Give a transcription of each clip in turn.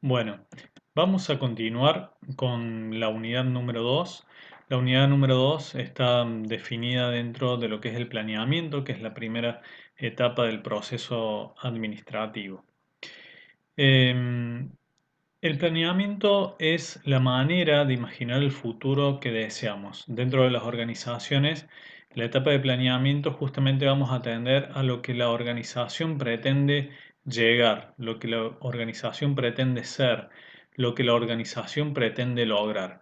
Bueno, vamos a continuar con la unidad número 2. La unidad número 2 está definida dentro de lo que es el planeamiento, que es la primera etapa del proceso administrativo. Em, el planeamiento es la manera de imaginar el futuro que deseamos. Dentro de las organizaciones, la etapa de planeamiento justamente vamos a atender a lo que la organización pretende llegar, lo que la organización pretende ser, lo que la organización pretende lograr.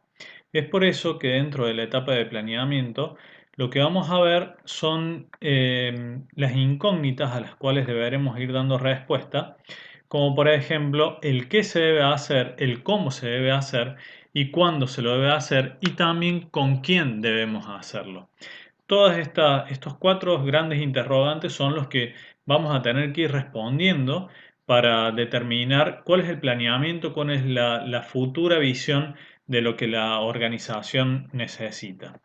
Es por eso que dentro de la etapa de planeamiento, lo que vamos a ver son las incógnitas a las cuales deberemos ir dando respuesta, como por ejemplo el qué se debe hacer, el cómo se debe hacer y cuándo se lo debe hacer y también con quién debemos hacerlo. Estos cuatro grandes interrogantes son los que vamos a tener que ir respondiendo para determinar cuál es el planeamiento, cuál es la futura visión de lo que la organización necesita.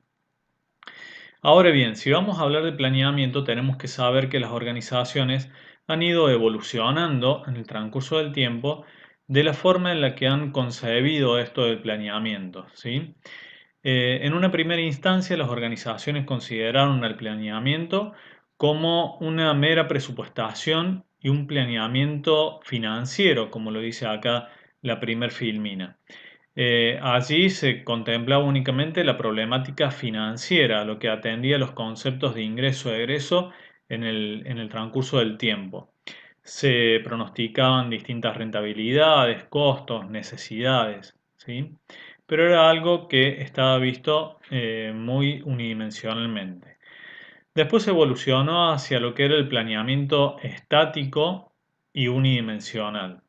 Ahora bien, si vamos a hablar de planeamiento, tenemos que saber que las organizaciones han ido evolucionando en el transcurso del tiempo de la forma en la que han concebido esto del planeamiento, ¿sí? En una primera instancia, las organizaciones consideraron el planeamiento como una mera presupuestación y un planeamiento financiero, como lo dice acá la primer filmina. Allí se contemplaba únicamente la problemática financiera, lo que atendía a los conceptos de ingreso-egreso en el transcurso del tiempo. Se pronosticaban distintas rentabilidades, costos, necesidades, ¿sí? Pero era algo que estaba visto muy unidimensionalmente. Después evolucionó hacia lo que era el planeamiento estático y unidimensional.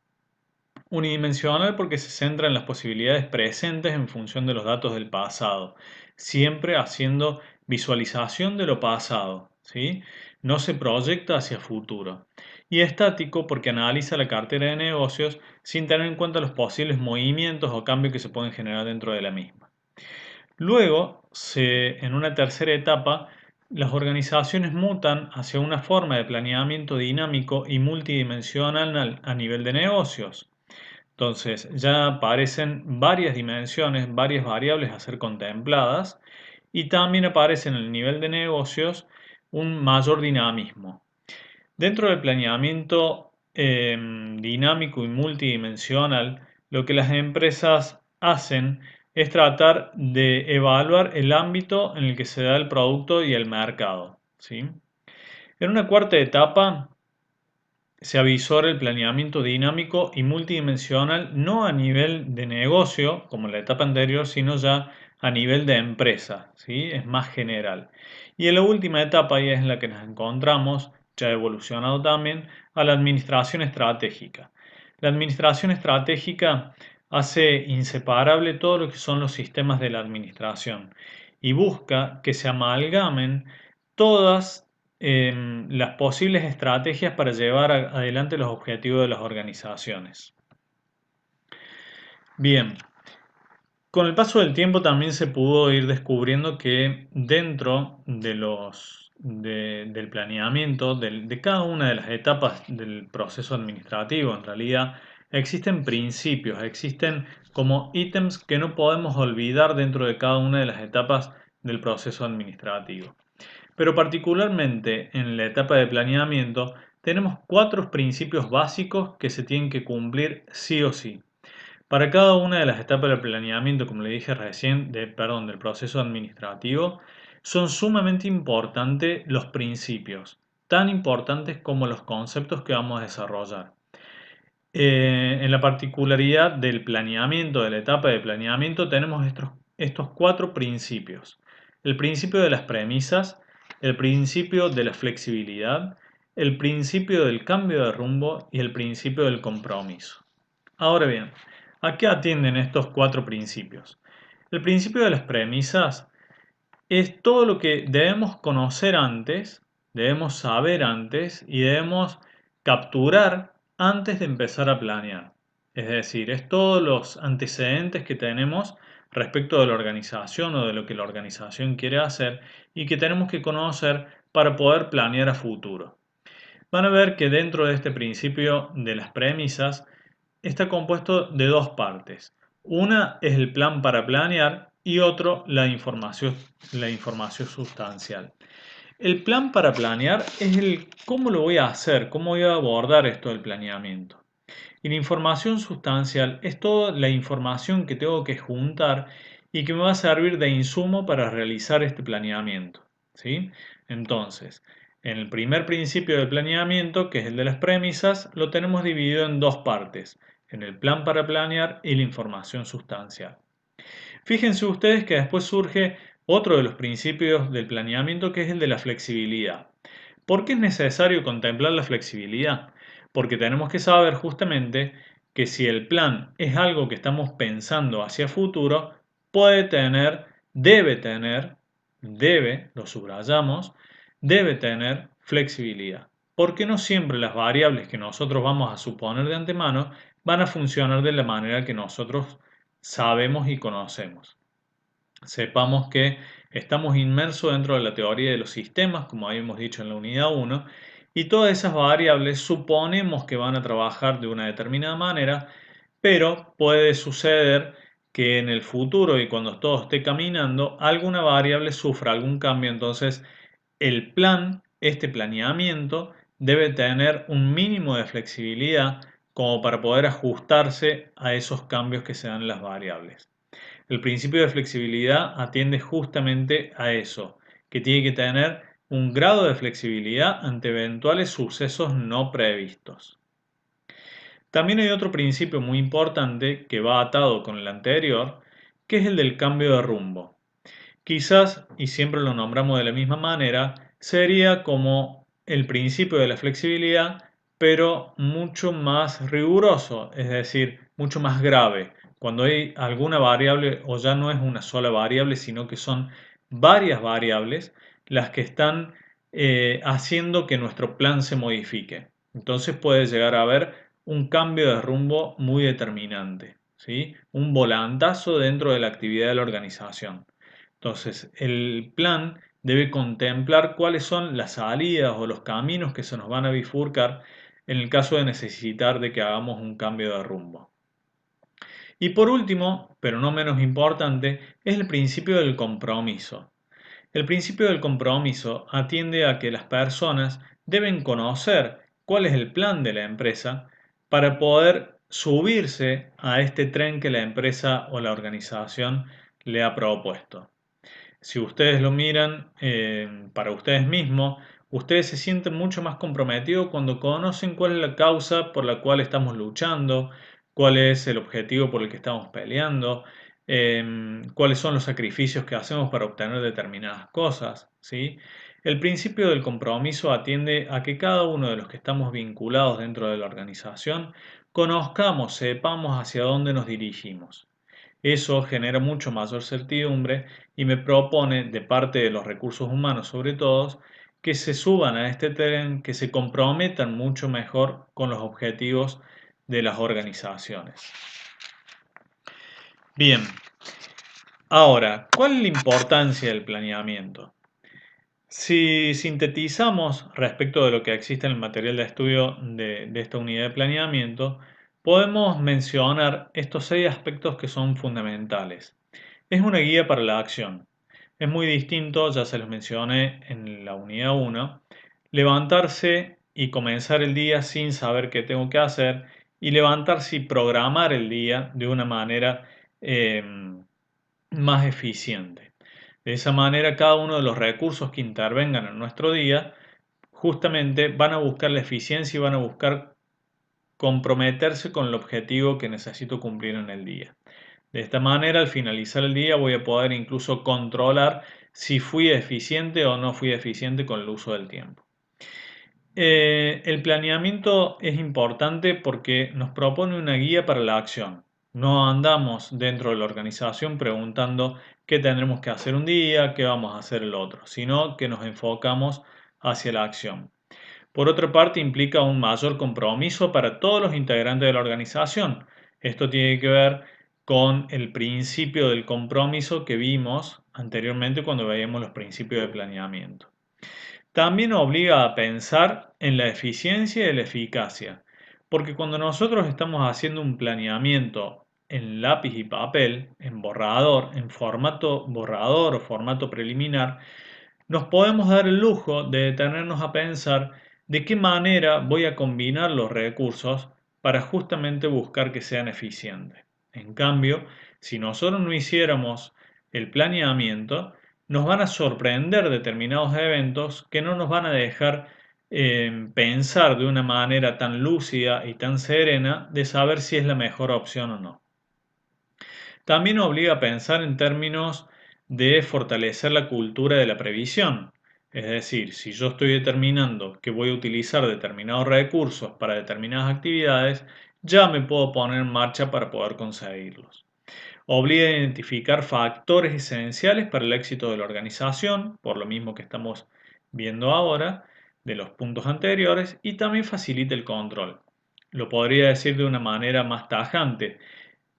Unidimensional porque se centra en las posibilidades presentes en función de los datos del pasado, siempre haciendo visualización de lo pasado, ¿sí? No se proyecta hacia futuro. Y estático porque analiza la cartera de negocios sin tener en cuenta los posibles movimientos o cambios que se pueden generar dentro de la misma. Luego, en una tercera etapa, las organizaciones mutan hacia una forma de planeamiento dinámico y multidimensional a nivel de negocios. Entonces, ya aparecen varias dimensiones, varias variables a ser contempladas y también aparece en el nivel de negocios un mayor dinamismo. Dentro del planeamiento dinámico y multidimensional, lo que las empresas hacen es tratar de evaluar el ámbito en el que se da el producto y el mercado, ¿sí? En una cuarta etapa, se avisora el planeamiento dinámico y multidimensional no a nivel de negocio, como en la etapa anterior, sino ya a nivel de empresa, ¿sí? Es más general. Y en la última etapa, y es en la que nos encontramos, ya ha evolucionado también, a la administración estratégica. La administración estratégica hace inseparable todo lo que son los sistemas de la administración y busca que se amalgamen todas las posibles estrategias para llevar adelante los objetivos de las organizaciones. Bien, con el paso del tiempo también se pudo ir descubriendo que dentro del planeamiento de cada una de las etapas del proceso administrativo, en realidad existen principios, existen como ítems que no podemos olvidar dentro de cada una de las etapas del proceso administrativo. Pero particularmente en la etapa de planeamiento tenemos cuatro principios básicos que se tienen que cumplir sí o sí. Para cada una de las etapas del planeamiento, como le dije recién, del proceso administrativo, son sumamente importantes los principios, tan importantes como los conceptos que vamos a desarrollar. En la particularidad del planeamiento, de la etapa de planeamiento, tenemos estos cuatro principios. El principio de las premisas, el principio de la flexibilidad, el principio del cambio de rumbo y el principio del compromiso. Ahora bien, ¿a qué atienden estos cuatro principios? El principio de las premisas es todo lo que debemos conocer antes, debemos saber antes y debemos capturar antes de empezar a planear. Es decir, es todos los antecedentes que tenemos respecto de la organización o de lo que la organización quiere hacer y que tenemos que conocer para poder planear a futuro. Van a ver que dentro de este principio de las premisas está compuesto de dos partes. Una es el plan para planear y otro la información sustancial. El plan para planear es el cómo lo voy a hacer, cómo voy a abordar esto del planeamiento. Y la información sustancial es toda la información que tengo que juntar y que me va a servir de insumo para realizar este planeamiento. ¿Sí? Entonces, en el primer principio del planeamiento, que es el de las premisas, lo tenemos dividido en dos partes, en el plan para planear y la información sustancial. Fíjense ustedes que después surge otro de los principios del planeamiento, que es el de la flexibilidad. ¿Por qué es necesario contemplar la flexibilidad? Porque tenemos que saber justamente que si el plan es algo que estamos pensando hacia futuro, puede tener, debe tener, lo subrayamos, debe tener flexibilidad. Porque no siempre las variables que nosotros vamos a suponer de antemano van a funcionar de la manera que nosotros sabemos y conocemos. Sepamos que estamos inmersos dentro de la teoría de los sistemas, como habíamos dicho en la unidad 1, y todas esas variables suponemos que van a trabajar de una determinada manera, pero puede suceder que en el futuro y cuando todo esté caminando, alguna variable sufra algún cambio, entonces el plan, este planeamiento, debe tener un mínimo de flexibilidad como para poder ajustarse a esos cambios que se dan en las variables. El principio de flexibilidad atiende justamente a eso, que tiene que tener un grado de flexibilidad ante eventuales sucesos no previstos. También hay otro principio muy importante que va atado con el anterior, que es el del cambio de rumbo. Quizás, y siempre lo nombramos de la misma manera, sería como el principio de la flexibilidad, pero mucho más riguroso, es decir, mucho más grave. Cuando hay alguna variable, o ya no es una sola variable, sino que son varias variables las que están haciendo que nuestro plan se modifique. Entonces puede llegar a haber un cambio de rumbo muy determinante, ¿sí? Un volantazo dentro de la actividad de la organización. Entonces, el plan debe contemplar cuáles son las salidas o los caminos que se nos van a bifurcar en el caso de necesitar de que hagamos un cambio de rumbo. Y por último, pero no menos importante, es el principio del compromiso. El principio del compromiso atiende a que las personas deben conocer cuál es el plan de la empresa para poder subirse a este tren que la empresa o la organización le ha propuesto. Si ustedes lo miran para ustedes mismos, ustedes se sienten mucho más comprometidos cuando conocen cuál es la causa por la cual estamos luchando, cuál es el objetivo por el que estamos peleando, cuáles son los sacrificios que hacemos para obtener determinadas cosas, ¿sí? El principio del compromiso atiende a que cada uno de los que estamos vinculados dentro de la organización conozcamos, sepamos hacia dónde nos dirigimos. Eso genera mucho mayor certidumbre y me propone, de parte de los recursos humanos sobre todo, que se suban a este tren, que se comprometan mucho mejor con los objetivos de las organizaciones. Bien, ahora, ¿cuál es la importancia del planeamiento? Si sintetizamos respecto de lo que existe en el material de estudio de esta unidad de planeamiento, podemos mencionar estos 6 aspectos que son fundamentales. Es una guía para la acción. Es muy distinto, ya se los mencioné en la unidad 1, levantarse y comenzar el día sin saber qué tengo que hacer y levantarse y programar el día de una manera eh, más eficiente. De esa manera, cada uno de los recursos que intervengan en nuestro día justamente van a buscar la eficiencia y van a buscar comprometerse con el objetivo que necesito cumplir en el día. De esta manera, al finalizar el día, voy a poder incluso controlar si fui eficiente o no fui eficiente con el uso del tiempo. El planeamiento es importante porque nos propone una guía para la acción. No andamos dentro de la organización preguntando qué tendremos que hacer un día, qué vamos a hacer el otro, sino que nos enfocamos hacia la acción. Por otra parte, implica un mayor compromiso para todos los integrantes de la organización. Esto tiene que ver con el principio del compromiso que vimos anteriormente cuando veíamos los principios de planeamiento. También obliga a pensar en la eficiencia y la eficacia, Porque cuando nosotros estamos haciendo un planeamiento en lápiz y papel, en borrador, en formato borrador o formato preliminar, nos podemos dar el lujo de detenernos a pensar de qué manera voy a combinar los recursos para justamente buscar que sean eficientes. En cambio, si nosotros no hiciéramos el planeamiento, nos van a sorprender determinados eventos que no nos van a dejar pensar de una manera tan lúcida y tan serena de saber si es la mejor opción o no. También obliga a pensar en términos de fortalecer la cultura de la previsión. Es decir, si yo estoy determinando que voy a utilizar determinados recursos para determinadas actividades, ya me puedo poner en marcha para poder conseguirlos. Obliga a identificar factores esenciales para el éxito de la organización, por lo mismo que estamos viendo ahora, de los puntos anteriores, y también facilita el control. Lo podría decir de una manera más tajante.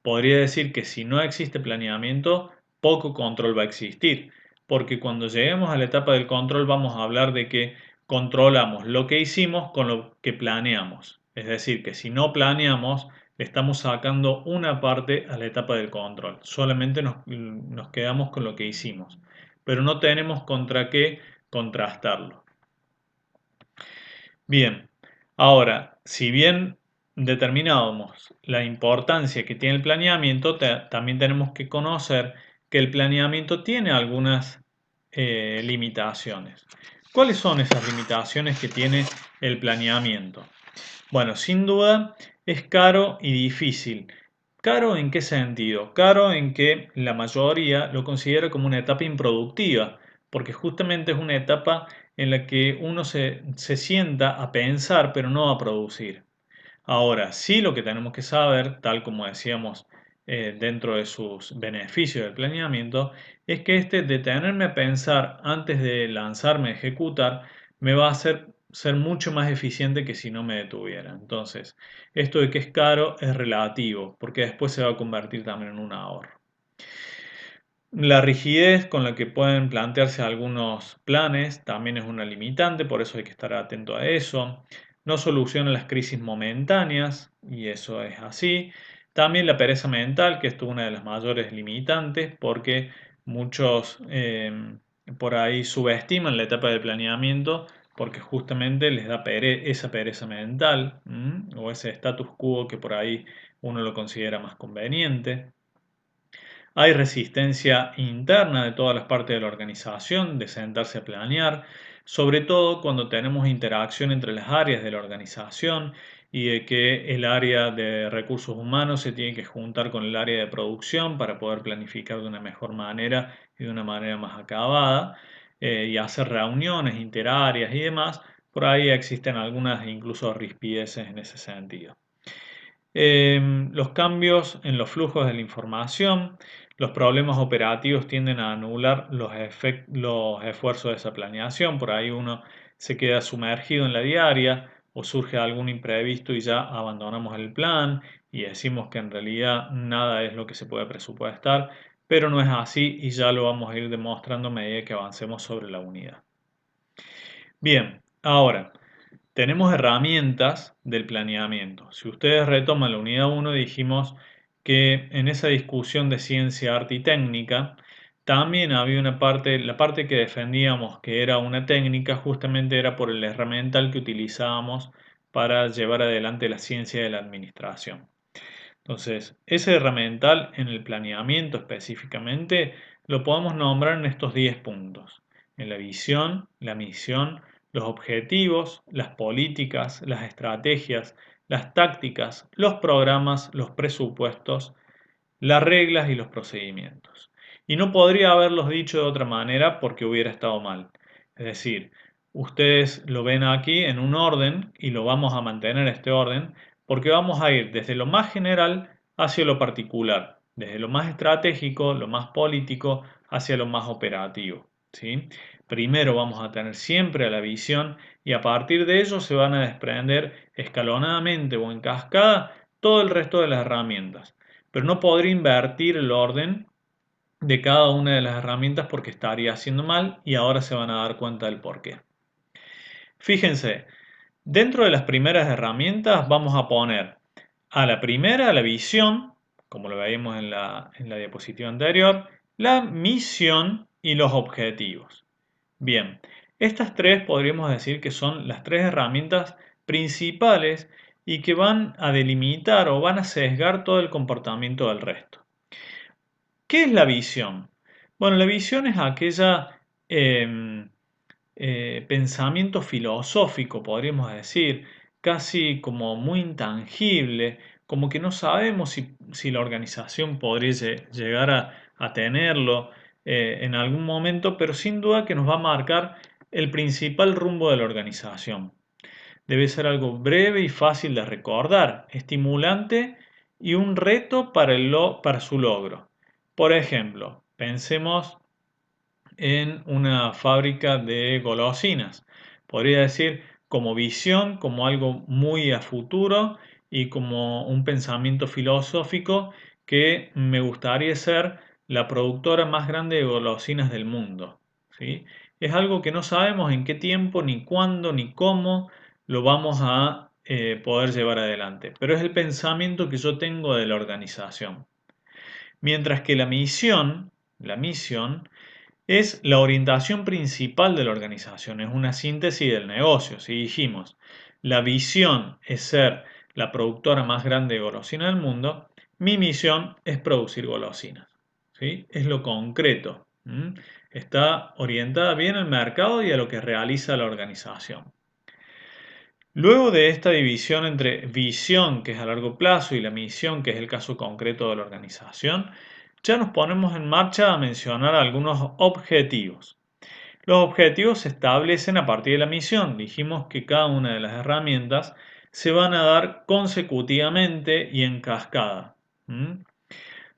Podría decir que si no existe planeamiento, poco control va a existir, porque cuando lleguemos a la etapa del control vamos a hablar de que controlamos lo que hicimos con lo que planeamos. Es decir, que si no planeamos, le estamos sacando una parte a la etapa del control. Solamente nos quedamos con lo que hicimos, pero no tenemos contra qué contrastarlo. Bien, ahora, si bien determinamos la importancia que tiene el planeamiento, también tenemos que conocer que el planeamiento tiene algunas limitaciones. ¿Cuáles son esas limitaciones que tiene el planeamiento? Bueno, sin duda es caro y difícil. ¿Caro en qué sentido? Caro en que la mayoría lo considera como una etapa improductiva, porque justamente es una etapa en la que uno se sienta a pensar, pero no a producir. Ahora, sí lo que tenemos que saber, tal como decíamos dentro de sus beneficios del planeamiento, es que este detenerme a pensar antes de lanzarme a ejecutar me va a hacer ser mucho más eficiente que si no me detuviera. Entonces, esto de que es caro es relativo, porque después se va a convertir también en un ahorro. La rigidez con la que pueden plantearse algunos planes también es una limitante, por eso hay que estar atento a eso. No soluciona las crisis momentáneas, y eso es así. También la pereza mental, que esto es una de las mayores limitantes, porque muchos por ahí subestiman la etapa de planeamiento porque justamente les da esa pereza mental, o ese status quo que por ahí uno lo considera más conveniente. Hay resistencia interna de todas las partes de la organización de sentarse a planear, sobre todo cuando tenemos interacción entre las áreas de la organización y de que el área de recursos humanos se tiene que juntar con el área de producción para poder planificar de una mejor manera y de una manera más acabada y hacer reuniones interáreas y demás. Por ahí existen algunas incluso rispideces en ese sentido. Los cambios en los flujos de la información, los problemas operativos tienden a anular los esfuerzos de esa planeación. Por ahí uno se queda sumergido en la diaria o surge algún imprevisto y ya abandonamos el plan y decimos que en realidad nada es lo que se puede presupuestar, pero no es así y ya lo vamos a ir demostrando a medida que avancemos sobre la unidad. Bien, ahora. Tenemos herramientas del planeamiento. Si ustedes retoman la unidad 1, dijimos que en esa discusión de ciencia, arte y técnica, también había una parte, la parte que defendíamos que era una técnica, justamente era por el herramental que utilizábamos para llevar adelante la ciencia de la administración. Entonces, ese herramental en el planeamiento específicamente lo podemos nombrar en estos 10 puntos. En la visión, la misión, los objetivos, las políticas, las estrategias, las tácticas, los programas, los presupuestos, las reglas y los procedimientos. Y no podría haberlos dicho de otra manera porque hubiera estado mal. Es decir, ustedes lo ven aquí en un orden y lo vamos a mantener este orden porque vamos a ir desde lo más general hacia lo particular, desde lo más estratégico, lo más político, hacia lo más operativo. ¿Sí? Primero vamos a tener siempre a la visión y a partir de ello se van a desprender escalonadamente o en cascada todo el resto de las herramientas. Pero no podría invertir el orden de cada una de las herramientas porque estaría haciendo mal y ahora se van a dar cuenta del porqué. Fíjense, Dentro de las primeras herramientas vamos a poner a la primera la visión, como lo veíamos en la diapositiva anterior, la misión y los objetivos. Bien, estas tres podríamos decir que son las tres herramientas principales y que van a delimitar o van a sesgar todo el comportamiento del resto. ¿Qué es la visión? Bueno, la visión es aquella pensamiento filosófico, podríamos decir, casi como muy intangible, como que no sabemos si la organización podría llegar a tenerlo en algún momento, pero sin duda que nos va a marcar el principal rumbo de la organización. Debe ser algo breve y fácil de recordar, estimulante y un reto para su logro. Por ejemplo, pensemos en una fábrica de golosinas. Podría decir como visión, como algo muy a futuro y como un pensamiento filosófico que me gustaría ser la productora más grande de golosinas del mundo. ¿Sí? Es algo que no sabemos en qué tiempo, ni cuándo, ni cómo lo vamos a poder llevar adelante, pero es el pensamiento que yo tengo de la organización. Mientras que la misión es la orientación principal de la organización, es una síntesis del negocio. Si dijimos, la visión es ser la productora más grande de golosinas del mundo, mi misión es producir golosinas. ¿Sí? Es lo concreto. Está orientada bien al mercado y a lo que realiza la organización. Luego de esta división entre visión, que es a largo plazo, y la misión, que es el caso concreto de la organización, ya nos ponemos en marcha a mencionar algunos objetivos. Los objetivos se establecen a partir de la misión. Dijimos que cada una de las herramientas se van a dar consecutivamente y en cascada.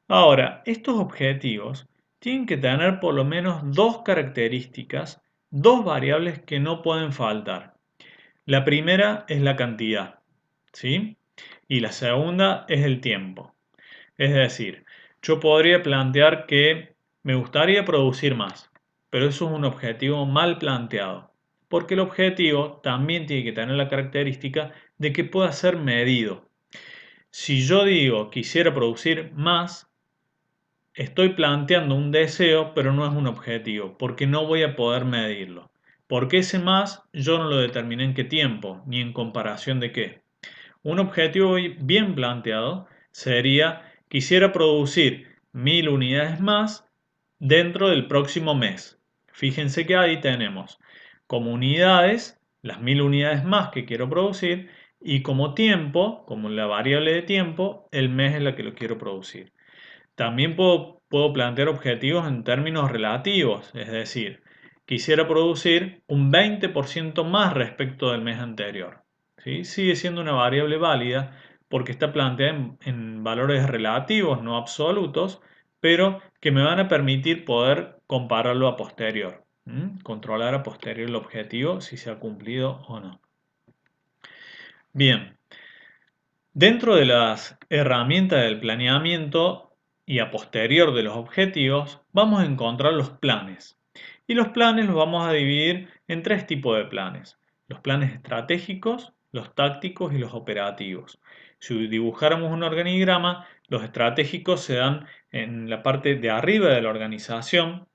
Ahora, estos objetivos tienen que tener por lo menos dos características, dos variables que no pueden faltar. La primera es la cantidad, ¿sí? Y la segunda es el tiempo. Es decir, yo podría plantear que me gustaría producir más, pero eso es un objetivo mal planteado, porque el objetivo también tiene que tener la característica de que pueda ser medido. Si yo digo quisiera producir más, estoy planteando un deseo, pero no es un objetivo, porque no voy a poder medirlo. Porque ese más yo no lo determiné en qué tiempo, ni en comparación de qué. Un objetivo bien planteado sería, quisiera producir 1000 unidades más dentro del próximo mes. Fíjense que ahí tenemos como unidades, las 1000 unidades más que quiero producir, y como tiempo, como la variable de tiempo, el mes en la que lo quiero producir. También puedo plantear objetivos en términos relativos, es decir, quisiera producir un 20% más respecto del mes anterior. ¿Sí? Sigue siendo una variable válida porque está planteada en valores relativos, no absolutos, pero que me van a permitir poder compararlo a posterior. Controlar a posterior el objetivo si se ha cumplido o no. Bien, dentro de las herramientas del planeamiento y a posterior de los objetivos, vamos a encontrar los planes. Y los planes los vamos a dividir en tres tipos de planes. Los planes estratégicos, los tácticos y los operativos. Si dibujáramos un organigrama, los estratégicos se dan en la parte de arriba de la organización.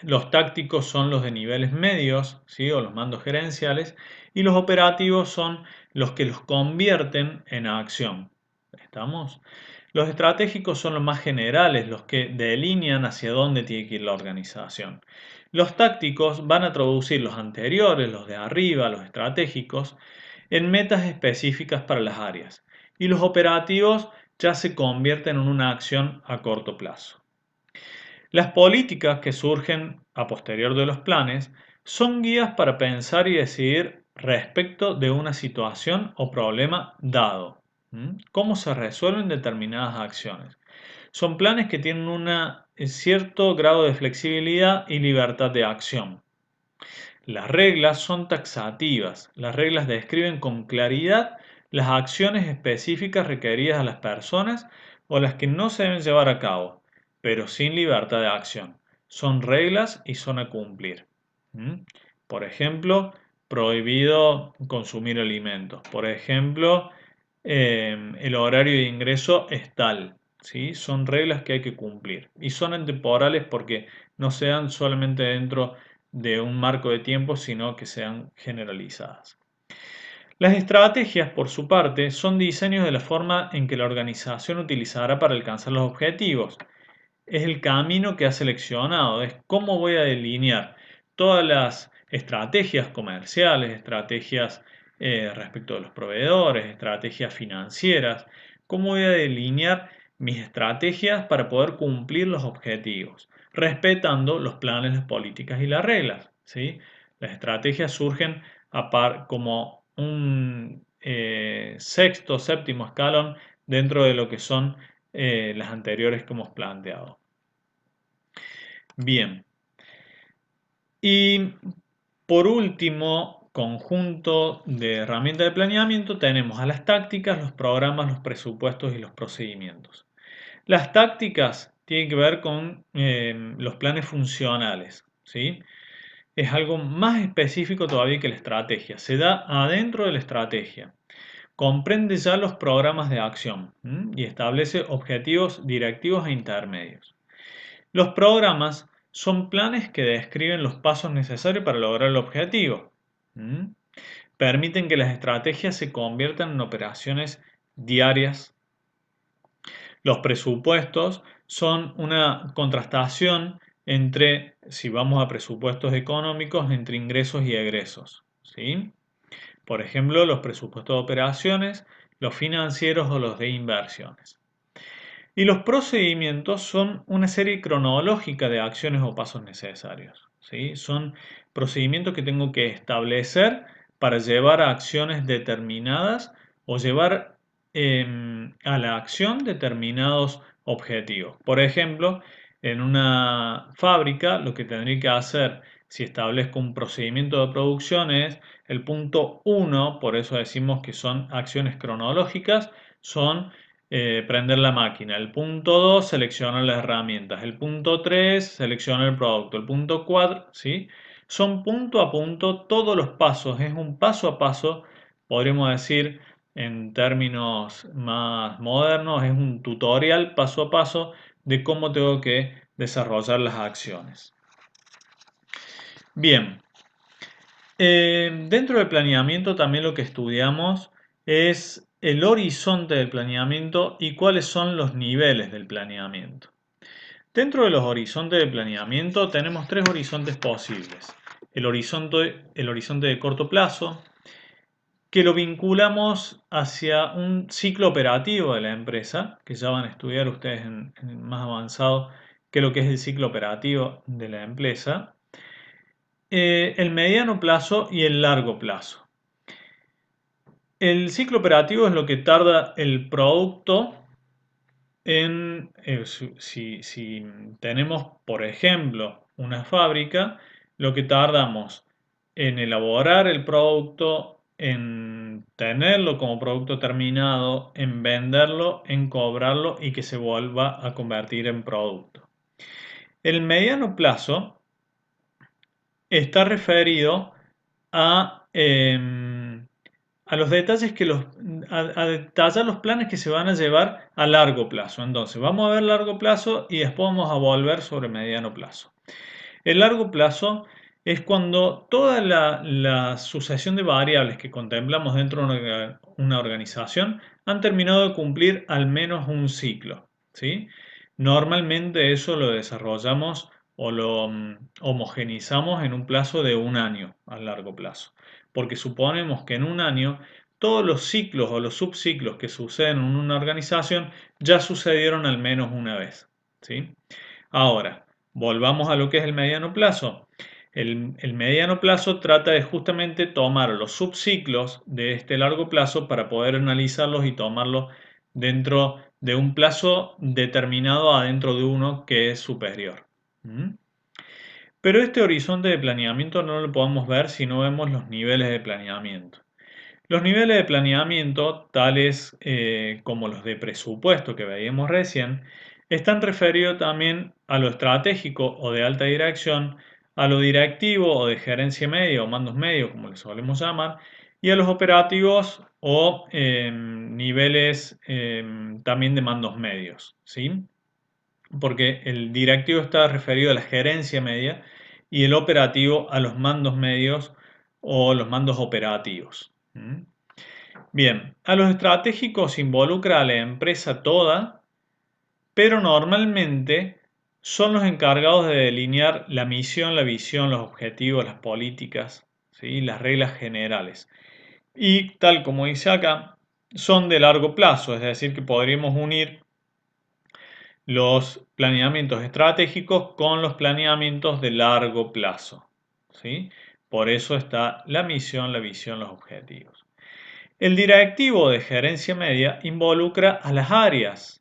Los tácticos son los de niveles medios, ¿sí? O los mandos gerenciales, y los operativos son los que los convierten en acción. ¿Estamos? Los estratégicos son los más generales, los que delinean hacia dónde tiene que ir la organización. Los tácticos van a traducir los anteriores, los de arriba, los estratégicos, en metas específicas para las áreas. Y los operativos ya se convierten en una acción a corto plazo. Las políticas que surgen a posterior de los planes son guías para pensar y decidir respecto de una situación o problema dado. ¿Cómo se resuelven determinadas acciones? Son planes que tienen un cierto grado de flexibilidad y libertad de acción. Las reglas son taxativas. Las reglas describen con claridad las acciones específicas requeridas a las personas o las que no se deben llevar a cabo, pero sin libertad de acción. Son reglas y son a cumplir. ¿Mm? Por ejemplo, prohibido consumir alimentos. Por ejemplo, el horario de ingreso es tal, ¿sí? Son reglas que hay que cumplir y son atemporales porque no sean solamente dentro de un marco de tiempo, sino que sean generalizadas. Las estrategias, por su parte, son diseños de la forma en que la organización utilizará para alcanzar los objetivos. Es el camino que ha seleccionado, es cómo voy a delinear todas las estrategias comerciales, estrategias respecto de los proveedores, estrategias financieras, cómo voy a delinear mis estrategias para poder cumplir los objetivos, respetando los planes, las políticas y las reglas, ¿sí? Las estrategias surgen como un sexto, séptimo escalón dentro de lo que son las anteriores que hemos planteado. Bien. Y por último, conjunto de herramientas de planeamiento, tenemos a las tácticas, los programas, los presupuestos y los procedimientos. Las tácticas tienen que ver con los planes funcionales, ¿sí? Es algo más específico todavía que la estrategia. Se da adentro de la estrategia. Comprende ya los programas de acción y establece objetivos directivos e intermedios. Los programas son planes que describen los pasos necesarios para lograr el objetivo. ¿Mm? Permiten que las estrategias se conviertan en operaciones diarias. Los presupuestos son una contrastación entre, si vamos a presupuestos económicos, entre ingresos y egresos, ¿sí? Por ejemplo, los presupuestos de operaciones, los financieros o los de inversiones. Y los procedimientos son una serie cronológica de acciones o pasos necesarios, ¿sí? Son procedimientos que tengo que establecer para llevar a acciones determinadas o llevar a la acción determinados objetivos. Por ejemplo, en una fábrica lo que tendría que hacer si establezco un procedimiento de producción es el punto 1, por eso decimos que son acciones cronológicas, son prender la máquina. El punto 2, seleccionar las herramientas. El punto 3, seleccionar el producto. El punto 4, ¿sí? Son punto a punto todos los pasos. Es un paso a paso, podríamos decir en términos más modernos, es un tutorial paso a paso de cómo tengo que desarrollar las acciones. Bien, dentro del planeamiento también lo que estudiamos es el horizonte del planeamiento y cuáles son los niveles del planeamiento. Dentro de los horizontes de planeamiento tenemos tres horizontes posibles. El horizonte de corto plazo, que lo vinculamos hacia un ciclo operativo de la empresa, que ya van a estudiar ustedes en más avanzado que lo que es el ciclo operativo de la empresa. El mediano plazo y el largo plazo. El ciclo operativo es lo que tarda el producto en, si tenemos, por ejemplo, una fábrica, lo que tardamos en elaborar el producto, en tenerlo como producto terminado, en venderlo, en cobrarlo y que se vuelva a convertir en producto. El mediano plazo está referido a, a los detalles a detallar los planes que se van a llevar a largo plazo. Entonces, vamos a ver largo plazo y después vamos a volver sobre mediano plazo. El largo plazo es cuando toda la sucesión de variables que contemplamos dentro de una organización han terminado de cumplir al menos un ciclo, ¿sí? Normalmente eso lo desarrollamos o lo homogenizamos en un plazo de un año a largo plazo, porque suponemos que en un año todos los ciclos o los subciclos que suceden en una organización ya sucedieron al menos una vez, ¿sí? Ahora, volvamos a lo que es el mediano plazo. El mediano plazo trata de justamente tomar los subciclos de este largo plazo para poder analizarlos y tomarlos dentro de un plazo determinado adentro de uno que es superior. ¿Mm? Pero este horizonte de planeamiento no lo podemos ver si no vemos los niveles de planeamiento. Los niveles de planeamiento, tales como los de presupuesto que veíamos recién, están referidos también a lo estratégico o de alta dirección, a lo directivo o de gerencia media o mandos medios, como les solemos llamar, y a los operativos o niveles también de mandos medios, ¿sí? Porque el directivo está referido a la gerencia media y el operativo a los mandos medios o los mandos operativos. ¿Mm? Bien, a los estratégicos involucra a la empresa toda, pero normalmente son los encargados de delinear la misión, la visión, los objetivos, las políticas, ¿sí? Las reglas generales. Y tal como dice acá, son de largo plazo, es decir, que podríamos unir los planeamientos estratégicos con los planeamientos de largo plazo, ¿sí? Por eso está la misión, la visión, los objetivos. El directivo de gerencia media involucra a las áreas,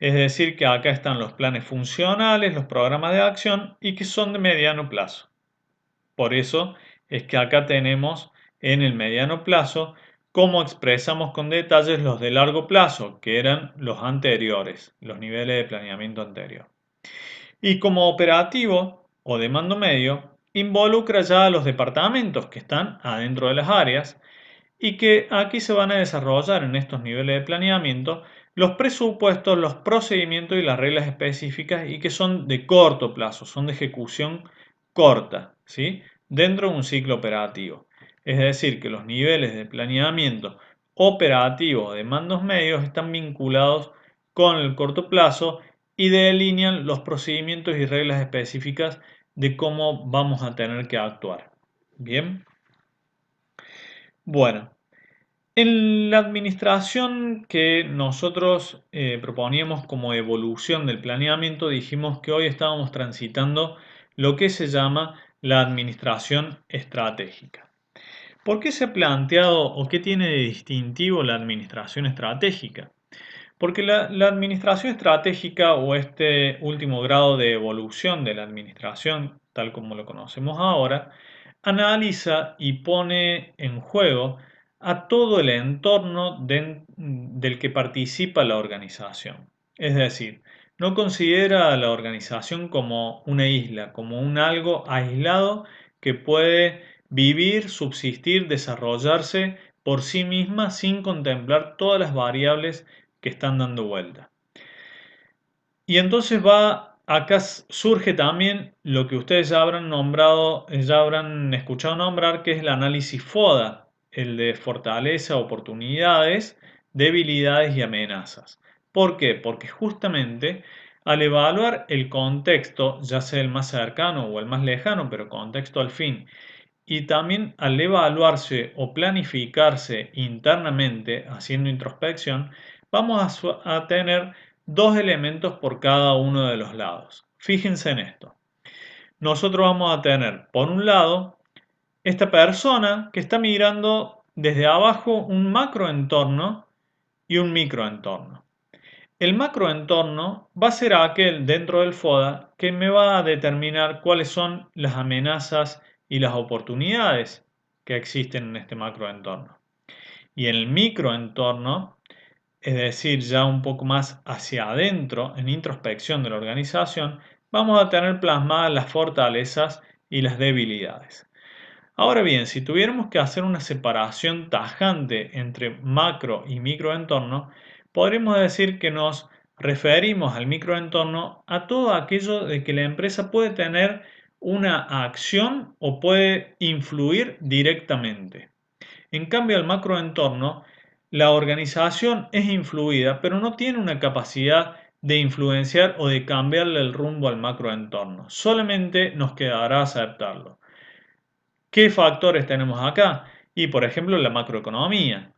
es decir, que acá están los planes funcionales, los programas de acción y que son de mediano plazo. Por eso es que acá tenemos en el mediano plazo cómo expresamos con detalles los de largo plazo, que eran los anteriores, los niveles de planeamiento anterior. Y como operativo o de mando medio, involucra ya a los departamentos que están adentro de las áreas y que aquí se van a desarrollar en estos niveles de planeamiento los presupuestos, los procedimientos y las reglas específicas y que son de corto plazo, son de ejecución corta, ¿sí? Dentro de un ciclo operativo. Es decir, que los niveles de planeamiento operativo de mandos medios están vinculados con el corto plazo y delinean los procedimientos y reglas específicas de cómo vamos a tener que actuar. Bien. Bueno, en la administración que nosotros proponíamos como evolución del planeamiento, dijimos que hoy estábamos transitando lo que se llama la administración estratégica. ¿Por qué se ha planteado o qué tiene de distintivo la administración estratégica? Porque la administración estratégica o este último grado de evolución de la administración, tal como lo conocemos ahora, analiza y pone en juego a todo el entorno del que participa la organización. Es decir, no considera a la organización como una isla, como un algo aislado que puede vivir, subsistir, desarrollarse por sí misma sin contemplar todas las variables que están dando vuelta. Y entonces acá surge también lo que ustedes ya habrán nombrado, ya habrán escuchado nombrar, que es el análisis FODA, el de fortaleza, oportunidades, debilidades y amenazas. ¿Por qué? Porque justamente al evaluar el contexto, ya sea el más cercano o el más lejano, pero contexto al fin, y también al evaluarse o planificarse internamente, haciendo introspección, vamos a tener dos elementos por cada uno de los lados. Fíjense en esto. Nosotros vamos a tener, por un lado, esta persona que está mirando desde abajo un macroentorno y un microentorno. El macroentorno va a ser aquel dentro del FODA que me va a determinar cuáles son las amenazas y las oportunidades que existen en este macroentorno. Y en el microentorno, es decir, ya un poco más hacia adentro, en introspección de la organización, vamos a tener plasmadas las fortalezas y las debilidades. Ahora bien, si tuviéramos que hacer una separación tajante entre macro y microentorno, podríamos decir que nos referimos al microentorno a todo aquello de que la empresa puede tener una acción o puede influir directamente. En cambio, al macroentorno, la organización es influida, pero no tiene una capacidad de influenciar o de cambiarle el rumbo al macroentorno. Solamente nos quedará aceptarlo. ¿Qué factores tenemos acá? Y por ejemplo la macroeconomía.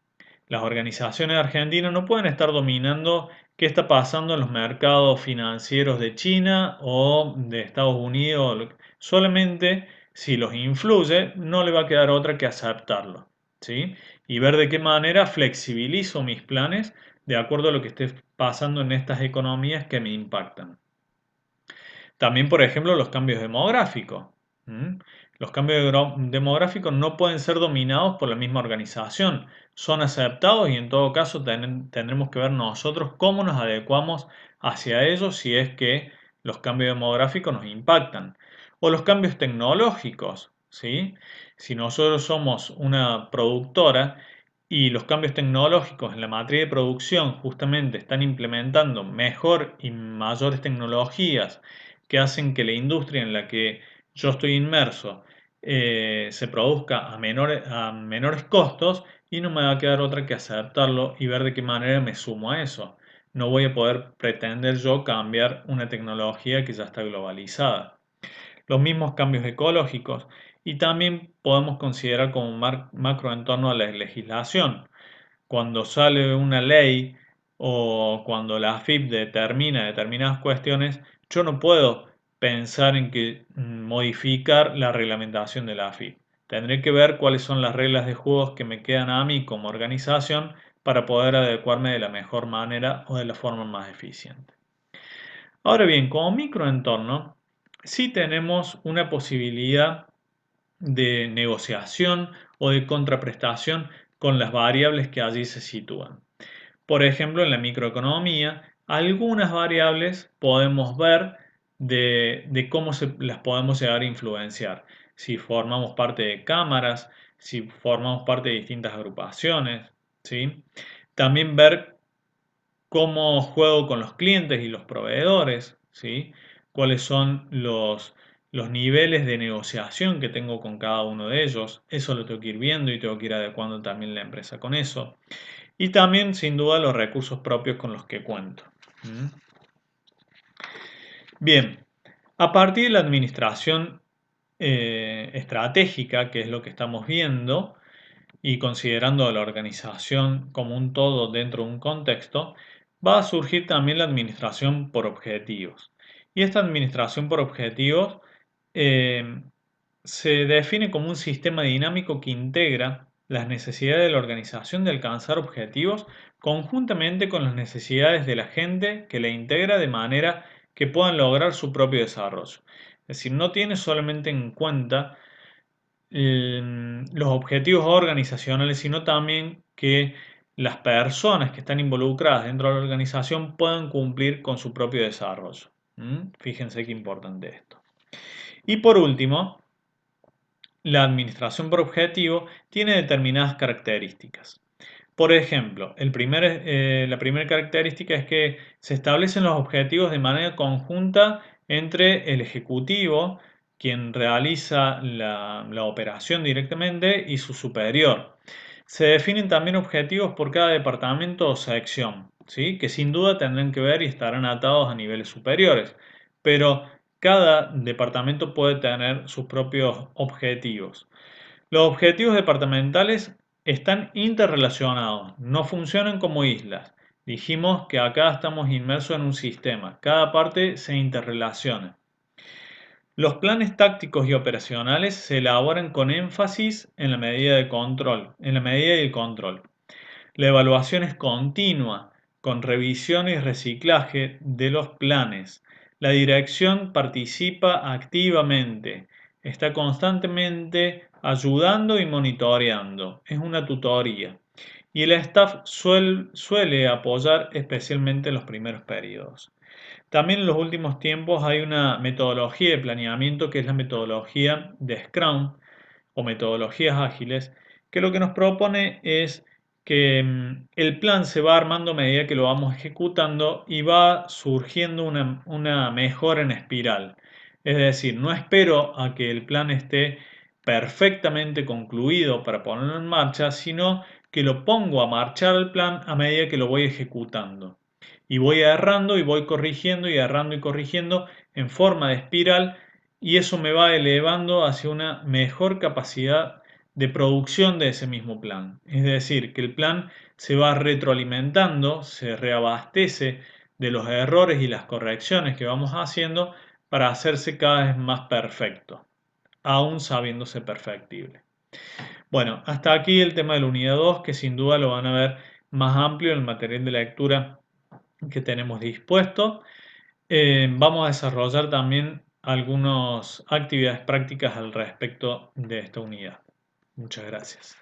Las organizaciones argentinas no pueden estar dominando qué está pasando en los mercados financieros de China o de Estados Unidos. Solamente si los influye, no le va a quedar otra que aceptarlo, ¿sí? Y ver de qué manera flexibilizo mis planes de acuerdo a lo que esté pasando en estas economías que me impactan. También, por ejemplo, los cambios demográficos. ¿Mm? Los cambios demográficos no pueden ser dominados por la misma organización. Son aceptados y en todo caso tendremos que ver nosotros cómo nos adecuamos hacia ellos si es que los cambios demográficos nos impactan. O los cambios tecnológicos, ¿sí? Si nosotros somos una productora y los cambios tecnológicos en la materia de producción justamente están implementando mejor y mayores tecnologías que hacen que la industria en la que yo estoy inmerso se produzca a menores costos, y no me va a quedar otra que aceptarlo y ver de qué manera me sumo a eso. No voy a poder pretender yo cambiar una tecnología que ya está globalizada. Los mismos cambios ecológicos, y también podemos considerar como macro en torno a la legislación. Cuando sale una ley o cuando la AFIP determina determinadas cuestiones, yo no puedo pensar en que modificar la reglamentación de la AFIP. Tendré que ver cuáles son las reglas de juego que me quedan a mí como organización para poder adecuarme de la mejor manera o de la forma más eficiente. Ahora bien, como microentorno, sí tenemos una posibilidad de negociación o de contraprestación con las variables que allí se sitúan. Por ejemplo, en la microeconomía, algunas variables podemos ver de cómo las podemos llegar a influenciar. Si formamos parte de cámaras, si formamos parte de distintas agrupaciones, ¿sí? También ver cómo juego con los clientes y los proveedores, ¿sí? Cuáles son los niveles de negociación que tengo con cada uno de ellos. Eso lo tengo que ir viendo y tengo que ir adecuando también la empresa con eso. Y también, sin duda, los recursos propios con los que cuento. ¿Mm? Bien, a partir de la administración estratégica, que es lo que estamos viendo, y considerando la organización como un todo dentro de un contexto, va a surgir también la administración por objetivos. Y esta administración por objetivos eh, se define como un sistema dinámico que integra las necesidades de la organización de alcanzar objetivos conjuntamente con las necesidades de la gente que la integra de manera que puedan lograr su propio desarrollo. Es decir, no tiene solamente en cuenta los objetivos organizacionales, sino también que las personas que están involucradas dentro de la organización puedan cumplir con su propio desarrollo. Fíjense qué importante esto. Y por último, la administración por objetivo tiene determinadas características. Por ejemplo, la primera característica es que se establecen los objetivos de manera conjunta entre el ejecutivo, quien realiza la operación directamente, y su superior. Se definen también objetivos por cada departamento o sección, ¿sí? Que sin duda tendrán que ver y estarán atados a niveles superiores, pero cada departamento puede tener sus propios objetivos. Los objetivos departamentales están interrelacionados, no funcionan como islas. Dijimos que acá estamos inmersos en un sistema, cada parte se interrelaciona. Los planes tácticos y operacionales se elaboran con énfasis en la medida de control, en la medida y el control. La evaluación es continua, con revisión y reciclaje de los planes. La dirección participa activamente, está constantemente ayudando y monitoreando. Es una tutoría. Y el staff suele apoyar especialmente en los primeros periodos. También en los últimos tiempos hay una metodología de planeamiento que es la metodología de Scrum o metodologías ágiles, que lo que nos propone es que el plan se va armando a medida que lo vamos ejecutando y va surgiendo una mejora en espiral. Es decir, no espero a que el plan esté perfectamente concluido para ponerlo en marcha, sino que lo pongo a marchar el plan a medida que lo voy ejecutando. Y voy errando y voy corrigiendo y errando y corrigiendo en forma de espiral, y eso me va elevando hacia una mejor capacidad de producción de ese mismo plan. Es decir, que el plan se va retroalimentando, se reabastece de los errores y las correcciones que vamos haciendo para hacerse cada vez más perfecto, aún sabiéndose perfectible. Bueno, hasta aquí el tema de la unidad 2, que sin duda lo van a ver más amplio en el material de lectura que tenemos dispuesto. Vamos a desarrollar también algunas actividades prácticas al respecto de esta unidad. Muchas gracias.